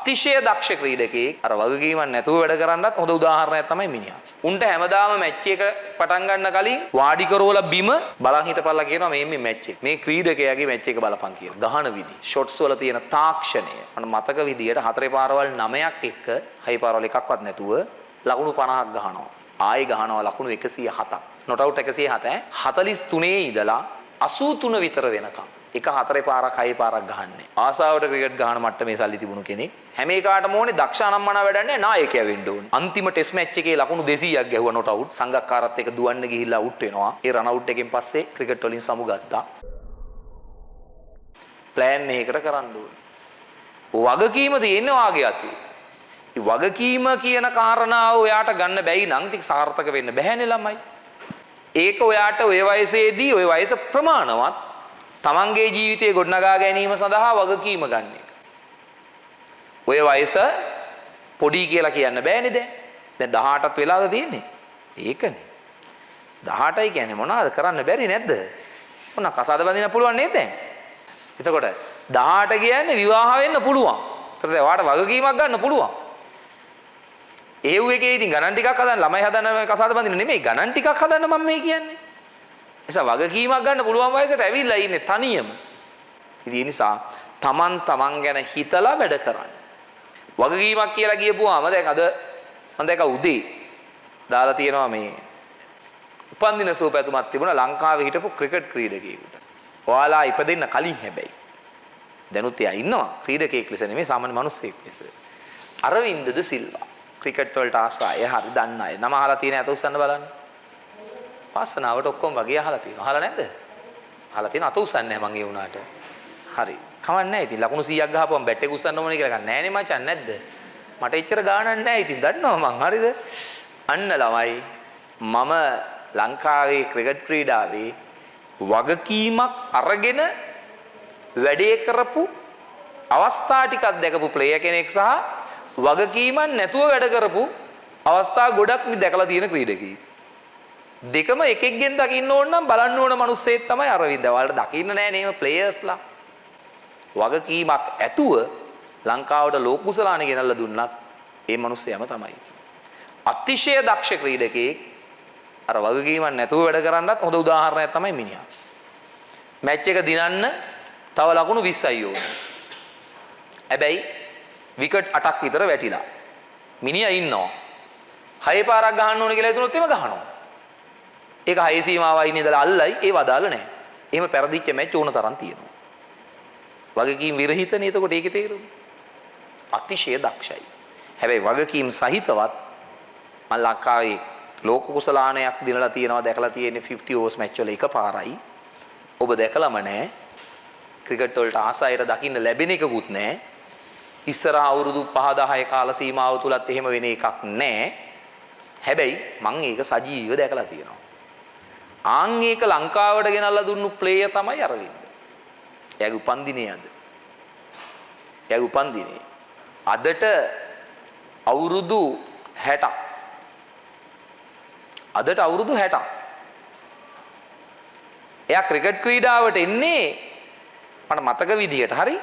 අතිශය දක්ෂ ක්‍රීඩකයෙක් අර වගකීමක් නැතුව වැඩ කරන්නත් හොඳ උදාහරණයක් තමයි මිනිහා. උන්ට හැමදාම මැච් එක පටන් ගන්න කලින් වාඩි කරවලා බිම බලන් හිටපල්ලා කියනවා මේ මැච් එක. මේ ක්‍රීඩකයාගේ මැච් එක බලපන් කියලා. ගහන විදි, ෂොට්ස් වල තියෙන තාක්ෂණය. මම මතක විදියට 4 පාරවල් 9ක් එක්ක 6 පාරවල් එකක්වත් නැතුව ලකුණු 50ක් ගහනවා. ආයෙ ගහනවා ලකුණු 107ක්. නොට් අවුට් 107 43 ඉඳලා 83 විතර වෙනකම්. එක 4 පාරක් 6 පාරක් ගහන්නේ. ආසාවට ක්‍රිකට් ගහන මට්ටමේ සල්ලි තිබුණු කෙනෙක්. හැම එකකටම ඕනේ දක්ෂ අනම්මනා වැඩන්නේ නායකයා වෙන්න ඕනේ. අන්තිම ටෙස්ට් මැච් එකේ ලකුණු 200ක් ගැහුවා නොට් අවුට්. සංගක්කාරත් එක්ක දුවන්න ගිහිල්ලා අවුට් වෙනවා. ඒ රන් අවුට් එකෙන් පස්සේ ක්‍රිකට් වලින් සමුගත්තා. ප්ලෑන් මේකට කරන්න ඕනේ. වගකීම තියෙන්නේ වාගේ අතේ. මේ වගකීම කියන කාරණාව ඔයාට ගන්න බැයි නම් ඉතින් සාර්ථක වෙන්න බැහැනේ ළමයි. ඒක ඔයාට ඔය වයසේදී ඔය වයස ප්‍රමාණවත් තමන්ගේ ජීවිතය ගොඩනගා ගැනීම සඳහා වගකීම ගන්න එක. ඔය වයස පොඩි කියලා කියන්න බෑනේ දැන්. දැන් 18ක් වෙලාද තියෙන්නේ? ඒකනේ. 18යි කියන්නේ මොනවද කරන්න බැරි නැද්ද? මොන කසාද බඳින්න පුළුවන් නේද දැන්? එතකොට 18 කියන්නේ විවාහ වෙන්න පුළුවන්. ඒතර දැන් ඔයාට වගකීමක් ගන්න පුළුවන්. ඒව් එකේ ඉතින් ගණන් ටිකක් හදන්න ළමයි හදන්න කසාද බඳින්න නෙමෙයි ගණන් ටිකක් හදන්න මම මේ කියන්නේ. නිසා වගකීමක් ගන්න පුළුවන් වයසට ඇවිල්ලා ඉන්නේ තනියම. ඉතින් ඒ නිසා තමන් ගැන හිතලා වැඩ කරන්න. වගකීමක් කියලා කියපුවාම දැන් අද මම දැක්ක උදේ දාලා තියෙනවා මේ උපන්දින සුවපැතුමක් තිබුණා ලංකාවේ හිටපු ක්‍රිකට් ක්‍රීඩකයෙකුට. ඔයාලා ඉපදෙන්න කලින් හැබැයි. දැනුත් එයා ඉන්නවා ක්‍රීඩකයෙක් ලෙස නෙමෙයි සාමාන්‍ය මිනිස්සෙක් ලෙස. අරවින්ද ද සිල්වා ක්‍රිකට් වලට ආසයි. එයා හරි දන්න අය. නම අහලා තියෙන අත උස්සන්න බලන්න. පාසනාවට ඔක්කොම වගේ අහලා තියෙනවා. අහලා නැද්ද? අහලා තියෙන අත උස්සන්නේ නැහැ මං ඒ වුණාට. හරි. කමක් නැහැ. ඉතින් ලකුණු 100ක් ගහපුවම බැට් එක උස්සන්න ඕනේ කියලා ගන්න නෑනේ මචං නැද්ද? මට එච්චර ගාණක් නැහැ. ඉතින් දන්නවා මං හරිද? අන්න ළමයි මම ලංකාවේ ක්‍රිකට් ක්‍රීඩාවේ වගකීමක් අරගෙන වැඩේ කරපු අවස්ථා ටිකක් දැකපු ප්ලේයර් කෙනෙක් සහ වගකීමක් නැතුව වැඩ කරපු අවස්ථා ගොඩක් මේ දැකලා තියෙන ක්‍රීඩකයෙක්. දෙකම එකෙක්ගෙන් දකින්න ඕන නම් බලන්න ඕන මිනිස්සෙක් තමයි අරවින්ද. ඔයාලට දකින්න නෑ නේම ප්ලේයර්ස්ලා. වගකීමක් ඇතුව ලංකාවට ලෝක කුසලානේ ගෙනල්ලා දුන්නත් ඒ මිනිස්සයම තමයි. අතිශය දක්ෂ ක්‍රීඩකයෙක් අර වගකීමක් නැතුව වැඩ කරන්නත් හොඳ උදාහරණයක් තමයි මිනිහා. මැච් එක දිනන්න තව ලකුණු 20යි ඕනේ. හැබැයි විකට් 8ක් විතර වැටිලා. මිනිහා ඉන්නවා. 6 පාරක් ගහන්න ඕනේ කියලා හිතුනොත් එම ගහනවා. ඒක 6 සීමාවයි ඉඳලා අල්ලයි ඒව අදාළ නැහැ. එහෙම පෙරදිච්ච මැච් ඕන තරම් තියෙනවා. වගකීම් විරහිතනේ එතකොට ඒකේ තේරුම. අතිශය දක්ෂයි. හැබැයි වගකීම් සහිතවත් මම ලංකාවේ ලෝක කුසලානයක් දිනලා තියෙනවා දැකලා තියෙන්නේ 50 ඕවර්ස් මැච් වල එකපාරයි. ඔබ දැකලාම නැහැ. ක්‍රිකට් වලට ආසායට දකින්න ලැබෙන එකකුත් නැහැ. ඉස්සර අවුරුදු 5-10 කාල සීමාව තුලත් එහෙම වෙන එකක් නැහැ. හැබැයි මම ඒක සජීවීව දැකලා තියෙනවා. ආන් ඒක ලංකාවට ගෙනල්ලා දුන්නු ප්ලේයර් තමයි අරවින්ද. එයාගේ උපන්දිනේ අද. එයාගේ උපන්දිනේ. අදට අවුරුදු 60ක්. අදට අවුරුදු 60ක්. එයා ක්‍රිකට් ක්‍රීඩාවට එන්නේ මට මතක විදිහට හරි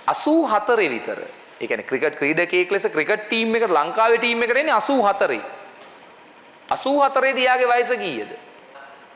84 විතර. ඒ කියන්නේ ක්‍රිකට් ක්‍රීඩකයෙක් ලෙස ක්‍රිකට් ටීම් එකට ලංකාවේ ටීම් එකට එන්නේ 84. 84 දී යාගේ වයස කීයද?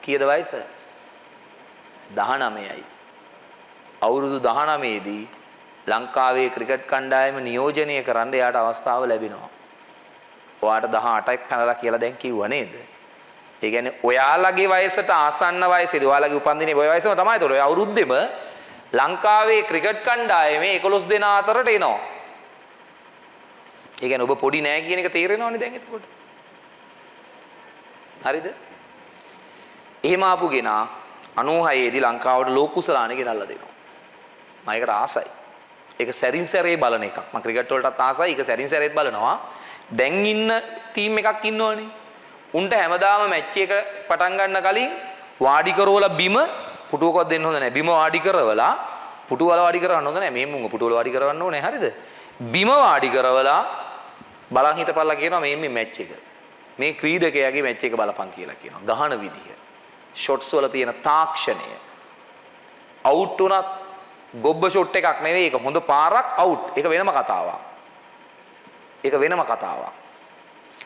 කීයද වයස? 19යි. අවුරුදු 19 දී ලංකාවේ ක්‍රිකට් කණ්ඩායම නියෝජනය කරන්න එයාට අවස්ථාව ලැබෙනවා. ඔයාට 18ක් පැනලා කියලා දැන් කිව්වා නේද? ඒ කියන්නේ ඔයාලගේ වයසට ආසන්න වයසේදී ඔයාලගේ උපන්දිනේ ඔය වයසම තමයි. ඒතකොට ඔය අවුරුද්දෙම ලංකාවේ ක්‍රිකට් කණ්ඩායමේ 11 දෙනා අතරට එනවා. ඒ කියන්නේ ඔබ පොඩි නෑ කියන එක තේරෙනවනේ දැන් එතකොට. හරිද? එහෙම ආපු ගෙනා 96 දී ලංකාවට ලෝක කුසලානේ ගෙනල්ලා දෙනවා. මම ඒකට ආසයි. ඒක සැරින් සැරේ බලන එකක්. මම ක්‍රිකට් වලටත් ආසයි. ඒක සැරින් සැරේත් බලනවා. දැන් ඉන්න ටීම් එකක් ඉන්නවනේ. උන්ට හැමදාම මැච් එක පටන් ගන්න කලින් වාඩි කරවලා බිම පුටුවකවත් දෙන්න හොඳ නැහැ. බිම වාඩි කරවලා පුටුවල වාඩි කරවන්න හොඳ නැහැ. මේ මුංග පුටුවල වාඩි කරවන්න ඕනේ. හරිද? බිම වාඩි කරවලා බලන් හිටපල්ලා කියනවා මේ මැච් එක. මේ ක්‍රීඩකයාගේ මැච් එක බලපන් කියලා කියනවා. ගහන විදිය. ෂොට්ස් වල තියෙන තාක්ෂණය. අවුට් උනත් ගොබ්බ ෂොට් එකක් නෙවෙයි ඒක හොඳ පාරක් අවුට්. ඒක වෙනම කතාවක්. ඒක වෙනම කතාවක්.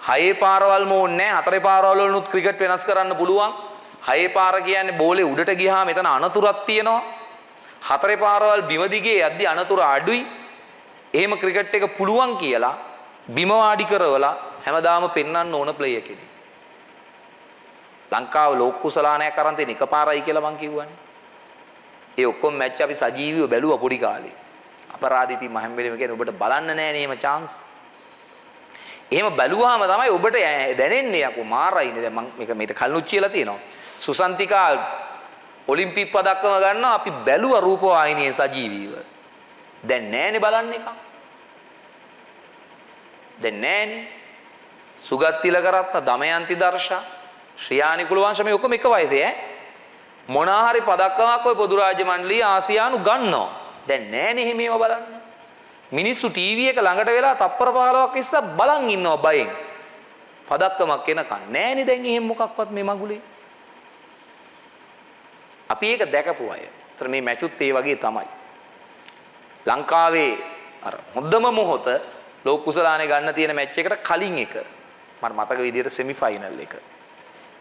6 පාරවල් මෝන්නේ 4 පාරවල් වලුත් ක්‍රිකට් වෙනස් කරන්න පුළුවන්. 6 පාර කියන්නේ බෝලේ උඩට ගියාම එතන අනතුරක් තියෙනවා. 4 පාරවල් බිම දිගේ යද්දි අනතුර අඩුයි. එහෙම ක්‍රිකට් එක පුළුවන් කියලා බිම වාඩි කරවලා හැමදාම පෙන්වන්න ඕන ප්ලේයර් කෙනෙක්. ලංකාව ලෝක කුසලානයක් කරන් තියෙන එකපාරයි කියලා මං කිව්වනේ. ඒ ඔක්කොම මැච් අපි සජීවීව බැලුවා පොඩි කාලේ. අපරාධ ඉතින් මම හැම වෙලේම කියන්නේ ඔබට බලන්න නෑනේ එහෙම chance. එහෙම බැලුවාම තමයි ඔබට දැනෙන්නේ යකෝ මාරයිනේ. දැන් මම මේක කලිනුත් කියලා තියෙනවා. සුසන්තිකා ඔලිම්පික් පදක්කම ගන්නවා අපි බැලුවා රූපවාහිනියේ සජීවීව. දැන් නෑනේ බලන්න එක. දැන් නෑනේ. සුගත් තිලකරත්න, දමයන්ති දර්ශා, ශ්‍රියානි කුලවංශ මේ ඔක්කොම එක වයසේ ඈ. මොනාහරි පදක්කමක් ඔය පොදු රාජ්‍ය මණ්ඩලයේ ආසියානු ගන්නවා. දැන් නෑනේ එහෙම ඒවා බලන්න. මිනිස්සු ටීවී එක ළඟට වෙලා තප්පර 15ක් ඉස්සා බලන් ඉන්නවා බයෙන්. පදක්කමක් එනකන් නෑනේ දැන් එහෙම මොකක්වත් මේ මගුලේ. අපි ඒක දැකපු අය. ඒතර මේ මැචුත් ඒ වගේ තමයි. ලංකාවේ අර හොඳම මොහොත ලෝක කුසලානේ ගන්න තියෙන මැච් එකට කලින් එක මට මතක විදියට සෙමි ෆයිනල් එක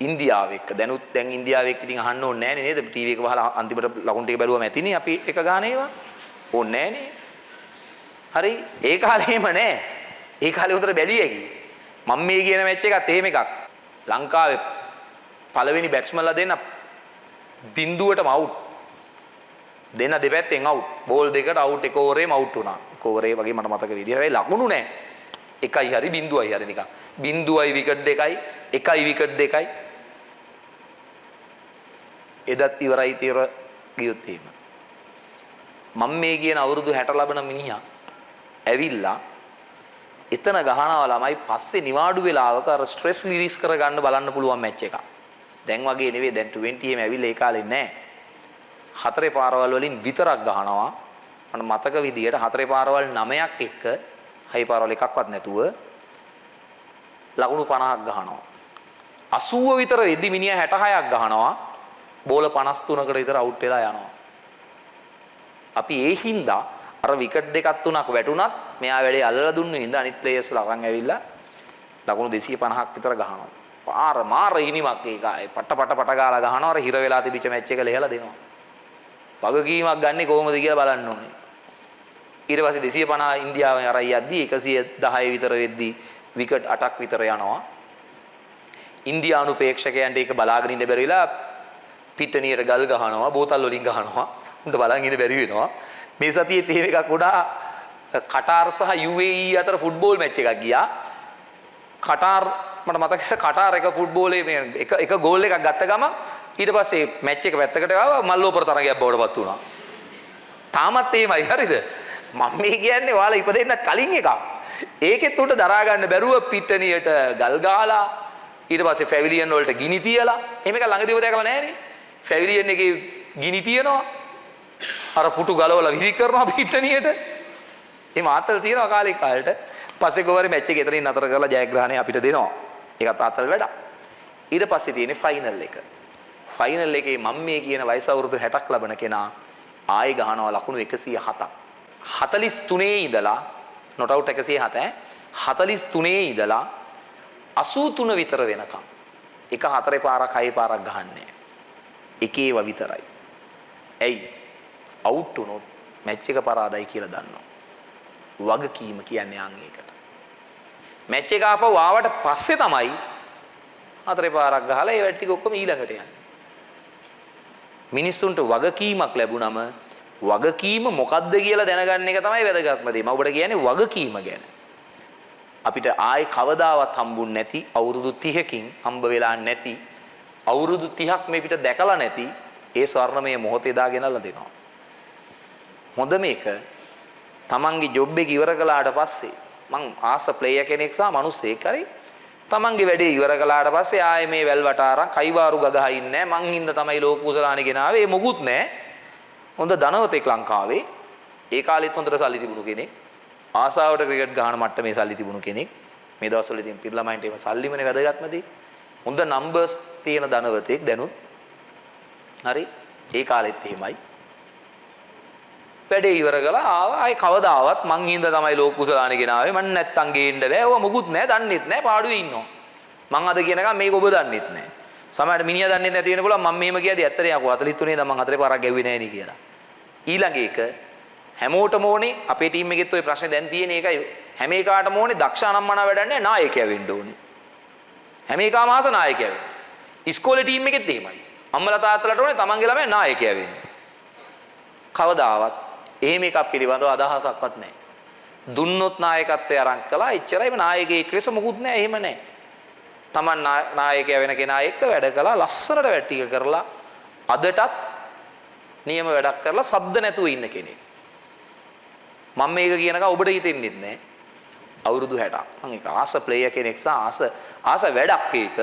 ඉන්දියාව එක්ක දැනුත් දැන් ඉන්දියාව එක්ක ඉතින් අහන්න ඕනේ නෑනේ නේද ටීවී එක වහලා අන්තිමට ලකුණු ටික බැලුවම ඇතිනේ අපි එක ගාන ඒවා ඕනේ නෑනේ හරි ඒ කාලේම නෑ ඒ කාලේ උතර බැලිය හැකි මම මේ කියන මැච් එකත් එහෙම එකක් ලංකාවේ පළවෙනි බැට්ස්මන්ලා දෙන්න බිඳුවටම අවුට් දෙන්න දෙපැත්තෙන් අවුට් බෝල් දෙකට අවුට් එක ඕවරේම අවුට් වුණා එක ඕවරේ වගේ මට මතක විදියට හැබැයි ලකුණු නෑ එකයි හරි බිඳුවයි හරි නිකන් බිඳුවයි විකට් දෙකයි එකයි විකට් දෙකයි එදත් ඉවරයි තියර ගියොත් එහෙම මම මේ කියන අවුරුදු 60 ලබන මිනිහා ඇවිල්ලා එතන ගහනවා ළමයි පස්සේ නිවාඩු වෙලාවක අර ස්ට්‍රෙස් රිලීස් කරගන්න බලන්න පුළුවන් මැච් එකක් දැන් වගේ නෙවෙයි දැන් 20 එම ඇවිල්ලා ඒ කාලේ නෑ හතරේ පාරවල් වලින් විතරක් ගහනවා මට මතක විදියට හතරේ පාරවල් 9ක් එක්ක හයි පාරවල් එකක්වත් නැතුව ලකුණු 50ක් ගහනවා 80 විතර එදි මිනිහා 66ක් ගහනවා බෝල 53කට විතර අවුට් වෙලා යනවා අපි ඒ හින්දා අර විකට් දෙකක් තුනක් වැටුණත් මෙයා වැඩේ අල්ලලා දුන්නු හින්දා අනිත් ප්ලේයර්ස්ලා අරන් ඇවිල්ලා ලකුණු 250ක් විතර ගහනවා පාර මාර ඉනිමක් ඒකයි පට ගාලා ගහනවා අර හිර වෙලා තිබිච්ච මැච් එක ලෙහලා දෙනවා වගකීමක් ගන්නේ කොහොමද කියලා බලන්න ඕනේ ඊට පස්සේ 250 ඉන්දියාවෙන් අරයි යද්දි 110 විතර වෙද්දි විකට් 8ක් විතර යනවා ඉන්දියානු ප්‍රේක්ෂකයන්ට ඒක බලාගෙන ඉන්න බැරි වෙලා පිටණියට ගල් ගහනවා බෝතල් වලින් ගහනවා උන්ට බලන් ඉන්න බැරි වෙනවා මේ සතියේ තේම එකක් උඩා කටාර් සහ UAE අතර ෆුට්බෝල් මැච් එකක් ගියා කටාර් මට මතකයි කටාර් එක ෆුට්බෝලේ මේ එක ගෝල් එකක් ගත්ත ගමන් ඊට පස්සේ මැච් එක පැත්තකට ආවා මල්ලෝපර තරගයක් බවට පත් වුණා තාමත් එහෙමයි හරිද මම මේ කියන්නේ ඔයාලා ඉපදෙන්න කලින් එකක් ඒකෙත් උන්ට දරා ගන්න බැරුව පිටණියට ගල් ගාලා ඊට පස්සේ පැවිලියන් වලට ගිනි තියලා එහෙම එක ළඟදීම දැකලා නැහනේ පැවිලියන් එකේ ගිනි තියනවා අර පුටු ගලවලා විසි කරනවා පිටණියට එහෙම ආතල් තියනවා කාලෙක කාලෙට පස්සේ ගෝවරේ මැච් එක එතනින් නතර කරලා ජයග්‍රහණය අපිට දෙනවා ඒකත් ආතල් වැඩක් ඊට පස්සේ තියෙන්නේ ෆයිනල් එක ෆයිනල් එකේ මම මේ කියන වයස අවුරුදු 60ක් ලබන කෙනා ආයෙ ගහනවා ලකුණු 107ක් 43 ඉඳලා not out 107 43 ඉඳලා 83 විතර වෙනකම් එක හතරේ පාරක් හයේ පාරක් ගහන්නේ එකේව විතරයි ඇයි අවුට් වුණොත් මැච් එක පරාදයි කියලා දන්නවා වගකීම කියන්නේ අන් ඒකට මැච් එක ආපහු ආවට පස්සේ තමයි හතරේ පාරක් ගහලා ඒ වැඩ ටික ඔක්කොම ඊළඟට යන්නේ මිනිස්සුන්ට වගකීමක් ලැබුණම වගකීම මොකද්ද කියලා දැනගන්න එක තමයි වැදගත්ම දේ. මම ඔබට කියන්නේ වගකීම ගැන. අපිට ආයේ කවදාවත් හම්බුන්නේ නැති අවුරුදු 30කින් හම්බ වෙලා නැති අවුරුදු 30ක් මේ පිට දැකලා නැති ඒ ස්වර්ණමය මොහොතේ දාගෙනලා දෙනවා. හොඳ මේක තමන්ගේ ජොබ් එක ඉවර කළාට පස්සේ මං ආස ප්ලේයර් කෙනෙක් සහ මිනිස්සෙක් හරි තමන්ගේ වැඩේ ඉවර කළාට පස්සේ ආයේ මේ වැල් වටාරන් කයිවාරු ගගහා ඉන්නේ මං හින්දා තමයි ලෝක කුසලානේ ගෙනාවේ මොකුත් නැහැ. හොඳ ධනවතෙක් ලංකාවේ ඒ කාලෙත් හොඳට සල්ලි තිබුණු කෙනෙක් ආසාවට ක්‍රිකට් ගහන මට්ටමේ සල්ලි තිබුණු කෙනෙක් මේ දවස්වල ඉතින් පිරිළමයින්ට එහෙම සල්ලිමනේ වැදගත්ම දේ හොඳ නම්බර්ස් තියෙන ධනවතෙක් දැනුත් හරි ඒ කාලෙත් එහෙමයි වැඩේ ඉවර කළා ආවා. ආයේ කවදාවත් මං හින්දා තමයි ලෝක කුසලානේ ගෙනාවේ. මං නැත්තම් ගේන්න බෑ. ඔවා මොකුත් නෑ. දන්නෙත් නෑ. පාඩුවේ ඉන්නවා. මං අද කියනකම් මේක ඔබ දන්නෙත් නෑ. සමහරට මිනිහා දන්නෙත් නැති වෙන පුළුවන්. මම මෙහෙම කියද්දි ඇත්තට යකෝ 43 ඉඳන් මං 4 පාරක් ගැව්වේ නෑ නේ කියලා. ඊළඟ එක හැමෝටම ඕනේ අපේ ටීම් එකෙත් ওই ප්‍රශ්නේ දැන් තියෙන එකයි. හැම එකාටම ඕනේ දක්ෂ අනම්මනා වැඩන්නේ නායකයා වෙන්න ඕනේ. හැම එකාම ආස නායකයා වෙන්න. ඉස්කෝලේ ටීම් එකෙත් එහෙමයි. අම්මලා තාත්තලාට ඕනේ තමන්ගේ ළමයා නායකයා වෙන්න. කවදාවත් එහෙම එකක් පිළිබඳව අදහසක්වත් නැහැ. දුන්නොත් නායකත්වය අරන් කළා එච්චරයිම නායකයෙක් ලෙස මොකුත් නැහැ. එහෙම නැහැ. තමන් නායකයා වෙන කෙනා එක්ක වැඩ කළා ලස්සනට වැඩ ටික කරලා අදටත් නියම වැඩක් කරලා සද්ද නැතුව ඉන්න කෙනෙක්. මම මේක කියනකම් ඔබට හිතෙන්නේ නැහැ. අවුරුදු 60ක්. මම ඒක ආස ප්ලේයර් කෙනෙක් සහ ආස වැඩක් ඒක.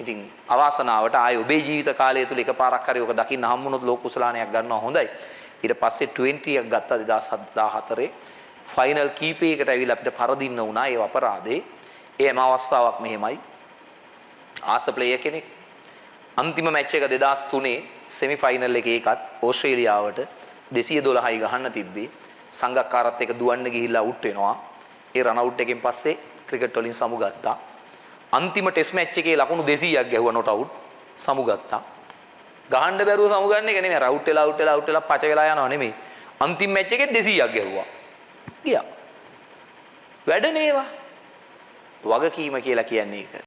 ඉතින් අවාසනාවට ආයේ ඔබේ ජීවිත කාලය තුල එකපාරක් හරි ඔක දකින්න හම්බුනොත් ලෝක කුසලානයක් ගන්නවා හොඳයි. ඊට පස්සේ 20 එකක් ගත්තා 2014 ෆයිනල් කීපයකට ඇවිල්ලා අපිට පරදින්න වුණා ඒ අපරාධේ. ඒම අවස්ථාවක් මෙහෙමයි. ආස ප්ලේයර් කෙනෙක් අන්තිම මැච් එක 2003 සෙමි ෆයිනල් එකේ ඒකත් ඕස්ට්‍රේලියාවට 212යි ගහන්න තිබ්බේ. සංගක්කාරත් එක දුවන්න ගිහිල්ලා අවුට් වෙනවා. ඒ රන් අවුට් එකෙන් පස්සේ ක්‍රිකට් වලින් සමුගත්තා. අන්තිම ටෙස්ට් මැච් එකේ ලකුණු 200ක් ගැහුවා නොට් අවුට් සමුගත්තා. ගහන්න බැරුව සමුගන්න එක නෙමෙයි. අවුට් වෙලා පච වෙලා යනවා නෙමෙයි. අන්තිම මැච් එකේ 200ක් ගැහුවා. ගියා. වැඩ නේවා. වගකීම කියලා කියන්නේ ඒක.